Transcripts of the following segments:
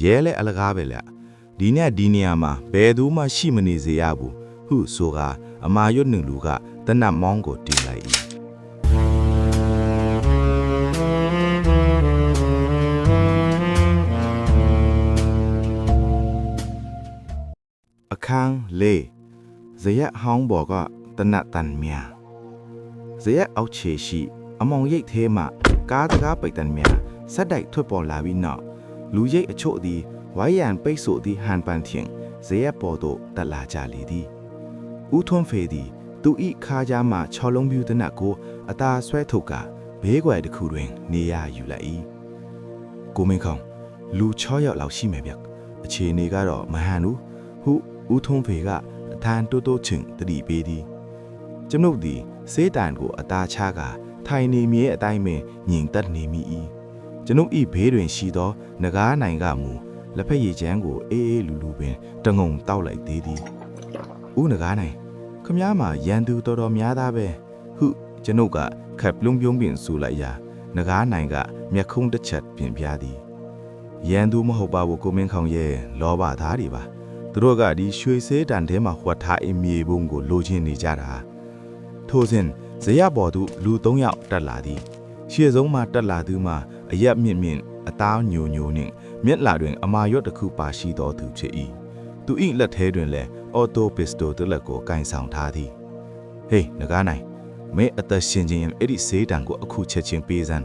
ရဲလဲအလကားပဲလေဒီနဲ့ဒီနေရာမှာဘယ်သူမှရှိမနေစေရဘူးဟုဆိုကအမာရွတ်နှုလူကတနတ်မောင်းကိုတင်လိုက်၏အခန်း၄ဇရက်ဟောင်းဘော်ကတနတ်တန်မြဇရက်အောက်ခြေရှိအမောင်ရိတ်သေးမှကားတကားပိတ်တန်မြဆက်တိုက်ထွက်ပေါ်လာပြီးနောက်လူရိတ်အချို့သည်ဝိုင်းရန်ပိတ်ဆို့သည့်ဟန်ပန်ထင်ဇရက်ပေါ်သို့တက်လာကြလေသည်ဦးထွန်းဖေသည်သူဤခါကြားမှ6လုံးပြူတနတ်ကိုအသာဆွဲထုတ်ကဘေးကွယ်တစ်ခုတွင်နေရယူလိုက်၏ကိုမင်းခေါင်လူ6ယောက်လောက်ရှိမယ်ဗျအခြေအနေကတော့မဟန်ဘူးဟုဦးထွန်းဖေကအထန်တိုးတိုးချင်တတိပေးသည်ကျွန်ုပ်သည်စေးတန်ကိုအသာချကထိုင်နေမြေအတိုင်းပင်ညင်တက်နေမိ၏ကျွန်ုပ်ဤဘေးတွင်ရှိသောနဂါးနိုင်ကမူလက်ဖက်ရည်ချမ်းကိုအေးအေးလူလူပင်တငုံတောက်လိုက်သေးသည်ဦးနဂါးနိုင်ခမားမှာရန်သူတော်တော်များသားပဲဟုကျွန်ုပ်ကခပ်ပြုံးပြုံးပင်ဆူလိုက်ရာနဂါးနိုင်ကမျက်ခုံးတစ်ချက်ပြင်ပြသည်ရန်သူမဟုတ်ပါဘူးကိုမင်းခေါင်ရဲ့လောဘသားတွေပါသူတို့ကဒီရွှေစေးတန်ထဲမှာဟွက်ထားအမြေပုံကိုလိုချင်နေကြတာထိုစဉ်ဇရပေါ်သူလူ3ယောက်တက်လာသည်ရှေ့ဆုံးမှတက်လာသူမှအရက်မြင့်မြင့်အသားညိုညိုနှင့်မျက်လာတွင်အမာရွတ်တစ်ခုပါရှိသောသူဖြစ်၏သူ၏လက်ထဲတွင်လည်းအော်တိုပစ္စတိုတစ်လက်ကိုကင်ဆောင်ထားသည်ဟေးနဂါးနိုင်မင်းအသက်ရှင်ခြင်းအဲ့ဒီစေးတံကိုအခုချက်ချင်းပေးစမ်း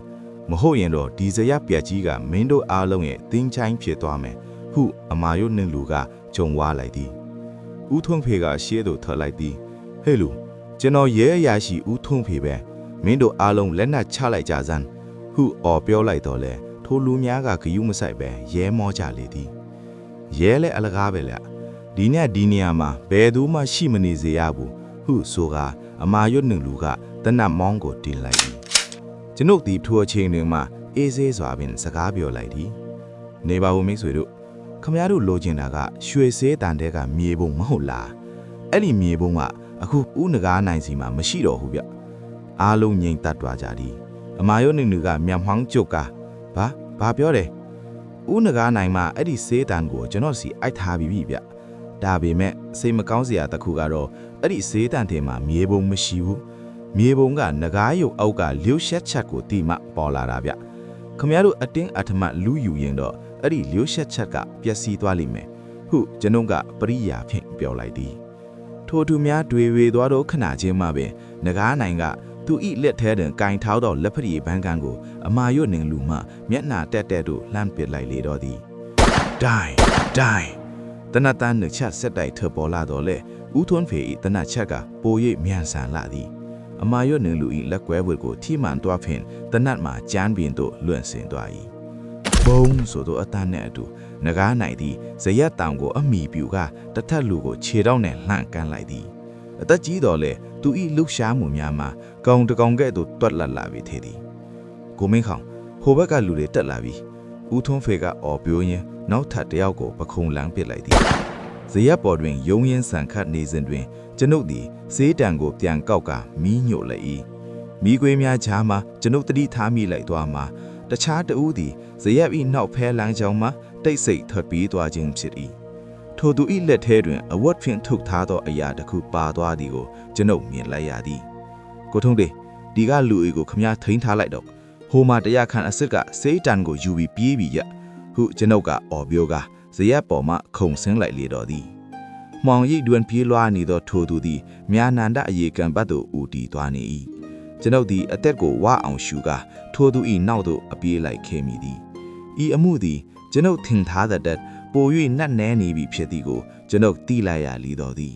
မဟုတ်ရင်တော့ဒီဇရပြက်ကြီးကမင်းတို့အားလုံးရဲ့တင်းချိုင်းဖြစ်သွားမယ်ဟုအမာရွတ်နှင့်လူကကြုံဝါလိုက်သည်ဦးထွန်းဖေကရှေ့သို့ထွက်လိုက်သည်ဟေးလူကျွန်တော်ရဲအရာရှိဦးထွန်းဖေပဲမင်းတို့အားလုံးလက်နက်ချလိုက်ကြစမ်းဟုအော်ပြောလိုက်တော့လေထိုလူများကဂယုမဆိုင်ပဲရဲမောကြလေသည်ရဲလဲအလကားပဲလေဒီနဲ့ဒီနေရာမှာဘယ်သူမှရှိမနေစေရဘူးဟုဆိုကအမာရွတ်နှုလူကတနတ်မောင်းကိုတင်လိုက်သည်ကျွန်ုပ်ဒီထိုအချိန်တွင်မှအေးဆေးစွာပင်စကားပြောလိုက်သည်နေပါဦးမိတ်ဆွေတို့ခမရတို့လိုချင်တာကရွှေစေးတန်တဲကမြေပုံမဟုတ်လားအဲ့ဒီမြေပုံကအခုဦးနဂါးနိုင်စီမှာမရှိတော့ဘူးဗျအားလုံးငြိမ်သက်သွားကြသည်အမာရွတ်နှုကမျက်မှောင်းကျုပ်ကဘာပြောတယ်ဦးနဂါးနိုင်မှအဲ့ဒီစေးတန်ကိုကျွန်တော်စီအိုက်ထားပြီးဗျဒါပေမဲ့စိတ်မကောင်းစရာတစ်ခုကတော့အဲ့ဒီစေးတန်ထဲမှာမြေပုံမရှိဘူးမြေပုံကနဂါးရုပ်အောက်ကလျှို့ရှက်ချက်ကိုတိမှပေါ်လာတာဗျခမရတို့အတင်းအထမလူယူရင်တော့အဲ့ဒီလျှို့ရှက်ချက်ကပျက်စီးသွားလိမ့်မယ်ဟုကျွန်ုပ်ကပရိယာဖြင့်ပြောလိုက်သည်ထိုသူများတွေဝေသွားတော့ခဏချင်းမှပင်နဂါးနိုင်ကသူဤလက်ထဲတွင်ကင်ထောက်သောလက်ဖက်ရည်ပန်းကန်ကိုအမာရွတ်နှင်လူမှမျက်နှာတက်တက်တို့လှမ်းပစ်လိုက်လေတော့သည်ဒိုင်တနတ်တန်းနှစ်ချက်ဆက်တိုက်ထွက်ပေါ်လာတော့လေဦးထွန်းဖေဤတနတ်ချက်ကပို၍မြန်ဆန်လာသည်အမာရွတ်နှင်လူဤလက်ကွဲဝတ်ကိုထိမှန်သွားဖြင့်တနတ်မှကျန်းပင်သို့လွင့်ဆင်သွား၏ဘုံဆိုသောအတန်းနှင့်အတူနဂါးနိုင်သည်ဇရက်တောင်ကိုအမိပြူကတထက်လူကိုခြေထောက်နှင့်လှန့်ကန်လိုက်သည်အသက်ကြီးတော်လေသူဤလှရှားမှုများမှာကောင်တကောင်ကဲ့သို့တွက်လက်လာပြီသေးသည်ကိုမင်းခေါင်ဟိုဘက်ကလူတွေတက်လာပြီဦးထွန်းဖေကအော်ပြိုးရင်းနောက်ထပ်တယောက်ကိုပခုံလန်းပစ်လိုက်သည်ဇရက်ပေါ်တွင်ယုံရင်းဆန်ခတ်နေစဉ်တွင်ကျွန်ုပ်သည်စေးတံကိုပြန်ကောက်ကမီးညို့လိုက်၏မီးခွေးများချားမှကျွန်ုပ်တတိထားမိလိုက်သွားမှာတခြားတဦးသည်ဇရက်၏နောက်ဖဲလမ်းကြောင်းမှတိတ်ဆိတ်ထွက်ပြေးသွားခြင်းဖြစ်၏ထိုသူ၏လက်ထဲတွင်အဝတ်ဖြင့်ထုတ်ထားသောအရာတစ်ခုပါသွားသည်ကိုကျွန်ုပ်မြင်လိုက်ရသည်ကိုထုံးတေဒီကလူအိကိုခမည်းထိန်းထားလိုက်တော့ဟိုမှာတရားခံအစ်စ်ကစေးတန်ကိုယူပြီးပြေးပြီရဟုကျွန်ုပ်ကအော်ပြောကဇရက်ပေါ်မှခုံဆင်းလိုက်လေတော့သည်မှောင်ရိပ်တွင်ပြေးလွှားနေသောထိုသူသည်မြာနန္ဒအယေကံဘတ်သို့ဦးတည်သွားနေ၏ကျွန်ုပ်သည်အသက်ကိုဝအောင်ရှူကထိုသူ၏နောက်သို့အပြေးလိုက်ခဲ့မိသည်ဤအမှုသည်ကျွန်ုပ်ထင်ထားတဲ့ပို၍နတ်နဲနေပြီဖြစ်သည်ကိုကျွန်ုပ်သိလိုက်ရလီတော်သည်